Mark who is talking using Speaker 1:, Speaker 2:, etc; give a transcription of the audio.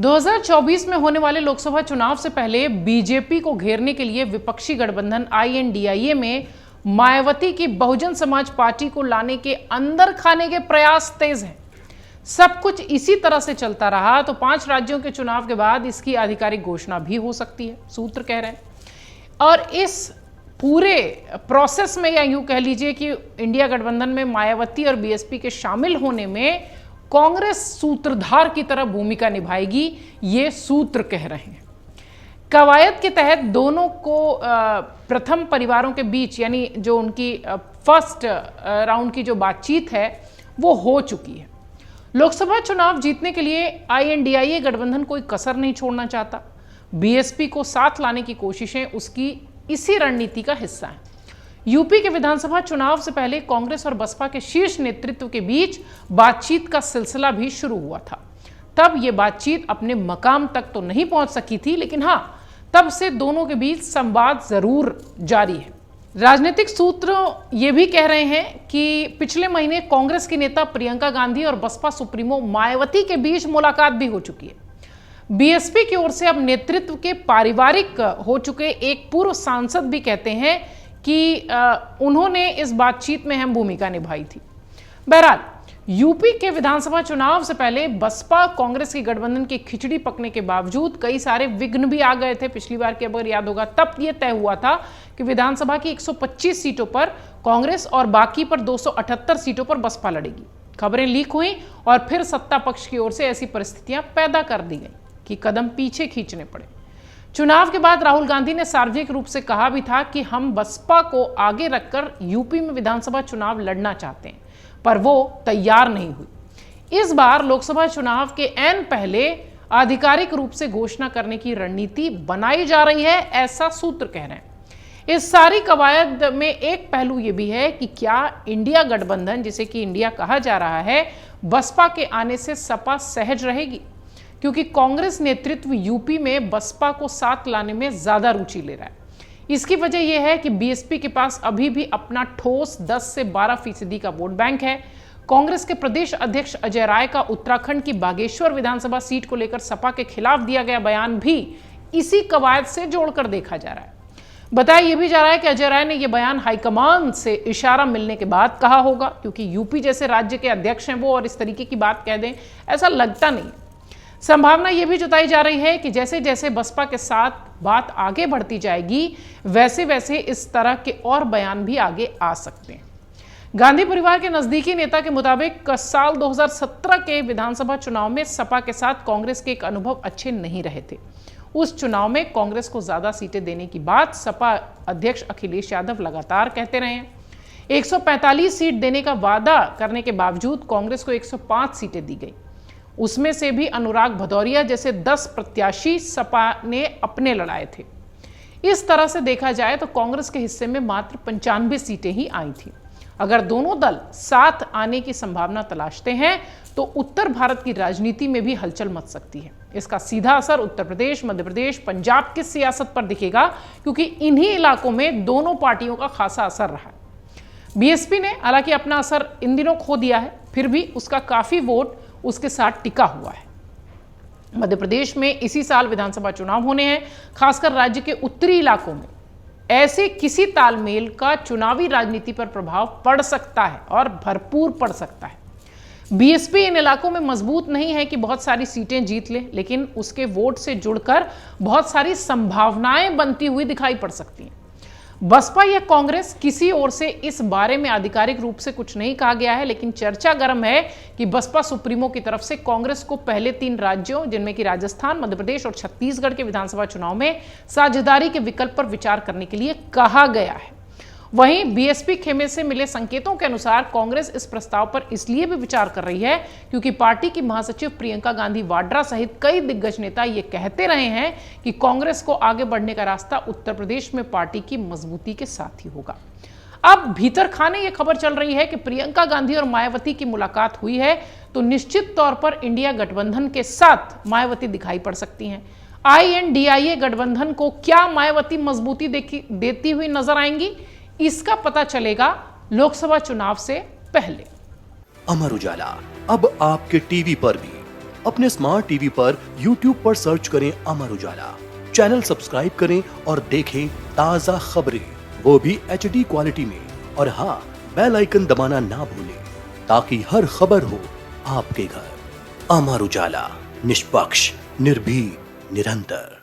Speaker 1: 2024 में होने वाले लोकसभा चुनाव से पहले बीजेपी को घेरने के लिए विपक्षी गठबंधन INDIA में मायावती की बहुजन समाज पार्टी को लाने के अंदर खाने के प्रयास तेज हैं। सब कुछ इसी तरह से चलता रहा तो 5 राज्यों के चुनाव के बाद इसकी आधिकारिक घोषणा भी हो सकती है, सूत्र कह रहे हैं। और इस पूरे प्रोसेस में, या यूं कह लीजिए कि इंडिया गठबंधन में मायावती और BSP के शामिल होने में कांग्रेस सूत्रधार की तरह भूमिका निभाएगी, ये सूत्र कह रहे हैं। कवायद के तहत दोनों को प्रथम परिवारों के बीच, यानी जो उनकी फर्स्ट राउंड की जो बातचीत है वो हो चुकी है। लोकसभा चुनाव जीतने के लिए INDIA गठबंधन कोई कसर नहीं छोड़ना चाहता। BSP को साथ लाने की कोशिशें उसकी इसी रणनीति का हिस्सा हैं। यूपी के विधानसभा चुनाव से पहले कांग्रेस और बसपा के शीर्ष नेतृत्व के बीच बातचीत का सिलसिला भी शुरू हुआ था। तब यह बातचीत अपने मकाम तक तो नहीं पहुंच सकी थी, लेकिन हां, तब से दोनों के बीच संवाद जरूर जारी है। राजनीतिक सूत्र ये भी कह रहे हैं कि पिछले महीने कांग्रेस की नेता प्रियंका गांधी और बसपा सुप्रीमो मायावती के बीच मुलाकात भी हो चुकी है। BSP की ओर से अब नेतृत्व के पारिवारिक हो चुके एक पूर्व सांसद भी कहते हैं कि उन्होंने इस बातचीत में अहम भूमिका निभाई थी। बहरहाल, यूपी के विधानसभा चुनाव से पहले बसपा कांग्रेस की गठबंधन की खिचड़ी पकने के बावजूद कई सारे विघ्न भी आ गए थे। पिछली बार की अगर याद होगा, तब यह तय हुआ था कि विधानसभा की 125 सीटों पर कांग्रेस और बाकी पर 278 सीटों पर बसपा लड़ेगी। खबरें लीक हुई और फिर सत्ता पक्ष की ओर से ऐसी परिस्थितियां पैदा कर दी गई कि कदम पीछे खींचने पड़े। चुनाव के बाद राहुल गांधी ने सार्वजनिक रूप से कहा भी था कि हम बसपा को आगे रखकर यूपी में विधानसभा चुनाव लड़ना चाहते हैं, पर वो तैयार नहीं हुई। इस बार लोकसभा चुनाव के ऐन पहले आधिकारिक रूप से घोषणा करने की रणनीति बनाई जा रही है, ऐसा सूत्र कह रहे हैं। इस सारी कवायद में एक पहलू यह भी है कि क्या इंडिया गठबंधन, जिसे कि इंडिया कहा जा रहा है, बसपा के आने से सपा सहज रहेगी, क्योंकि कांग्रेस नेतृत्व यूपी में बसपा को साथ लाने में ज्यादा रुचि ले रहा है। इसकी वजह यह है कि BSP के पास अभी भी अपना ठोस 10 से 12% का वोट बैंक है। कांग्रेस के प्रदेश अध्यक्ष अजय राय का उत्तराखंड की बागेश्वर विधानसभा सीट को लेकर सपा के खिलाफ दिया गया बयान भी इसी कवायद से जोड़कर देखा जा रहा है। बताया यह भी जा रहा है कि अजय राय ने यह बयान हाईकमान से इशारा मिलने के बाद कहा होगा, क्योंकि यूपी जैसे राज्य के अध्यक्ष हैं वो और इस तरीके की बात कह दें, ऐसा लगता नहीं। संभावना यह भी जताई जा रही है कि जैसे जैसे बसपा के साथ बात आगे बढ़ती जाएगी, वैसे वैसे इस तरह के और बयान भी आगे आ सकते हैं। गांधी परिवार के नजदीकी नेता के मुताबिक साल 2017 के विधानसभा चुनाव में सपा के साथ कांग्रेस के एक अनुभव अच्छे नहीं रहे थे। उस चुनाव में कांग्रेस को ज्यादा सीटें देने की बात सपा अध्यक्ष अखिलेश यादव लगातार कहते रहे हैं। 145 सीट देने का वादा करने के बावजूद कांग्रेस को 105 सीटें दी गई। उसमें से भी अनुराग भदौरिया जैसे 10 प्रत्याशी सपा ने अपने लड़ाए थे। इस तरह से देखा जाए तो कांग्रेस के हिस्से में मात्र 95 सीटें ही आई थी। अगर दोनों दल साथ आने की संभावना तलाशते हैं तो उत्तर भारत की राजनीति में भी हलचल मच सकती है। इसका सीधा असर उत्तर प्रदेश, मध्य प्रदेश, पंजाब की सियासत पर दिखेगा, क्योंकि इन्हीं इलाकों में दोनों पार्टियों का खासा असर रहा है। BSP ने हालांकि अपना असर इन दिनों खो दिया है, फिर भी उसका काफी वोट उसके साथ टिका हुआ है। मध्य प्रदेश में इसी साल विधानसभा चुनाव होने हैं। खासकर राज्य के उत्तरी इलाकों में ऐसे किसी तालमेल का चुनावी राजनीति पर प्रभाव पड़ सकता है और भरपूर पड़ सकता है। BSP इन इलाकों में मजबूत नहीं है कि बहुत सारी सीटें जीत ले, लेकिन उसके वोट से जुड़कर बहुत सारी संभावनाएं बनती हुई दिखाई पड़ सकती हैं। बसपा या कांग्रेस, किसी ओर से इस बारे में आधिकारिक रूप से कुछ नहीं कहा गया है, लेकिन चर्चा गर्म है कि बसपा सुप्रीमो की तरफ से कांग्रेस को पहले 3 राज्यों, जिनमें कि राजस्थान, मध्य प्रदेश और छत्तीसगढ़ के विधानसभा चुनाव में साझेदारी के विकल्प पर विचार करने के लिए कहा गया है। वहीं BSP खेमे से मिले संकेतों के अनुसार कांग्रेस इस प्रस्ताव पर इसलिए भी विचार कर रही है क्योंकि पार्टी की महासचिव प्रियंका गांधी वाड्रा सहित कई दिग्गज नेता ये कहते रहे हैं कि कांग्रेस को आगे बढ़ने का रास्ता उत्तर प्रदेश में पार्टी की मजबूती के साथ ही होगा। अब भीतर खाने ये खबर चल रही है कि प्रियंका गांधी और मायावती की मुलाकात हुई है तो निश्चित तौर पर इंडिया गठबंधन के साथ मायावती दिखाई पड़ सकती हैं। INDIA गठबंधन को क्या मायावती मजबूती देती हुई नजर आएंगी, इसका पता चलेगा लोकसभा चुनाव से पहले।
Speaker 2: अमर उजाला अब आपके टीवी पर भी अपने स्मार्ट टीवी पर YouTube पर सर्च करें अमर उजाला, चैनल सब्सक्राइब करें और देखें ताजा खबरें, वो भी HD क्वालिटी में। और हाँ, बेल आइकन दबाना ना भूलें ताकि हर खबर हो आपके घर। अमर उजाला, निष्पक्ष, निर्भीक, निरंतर।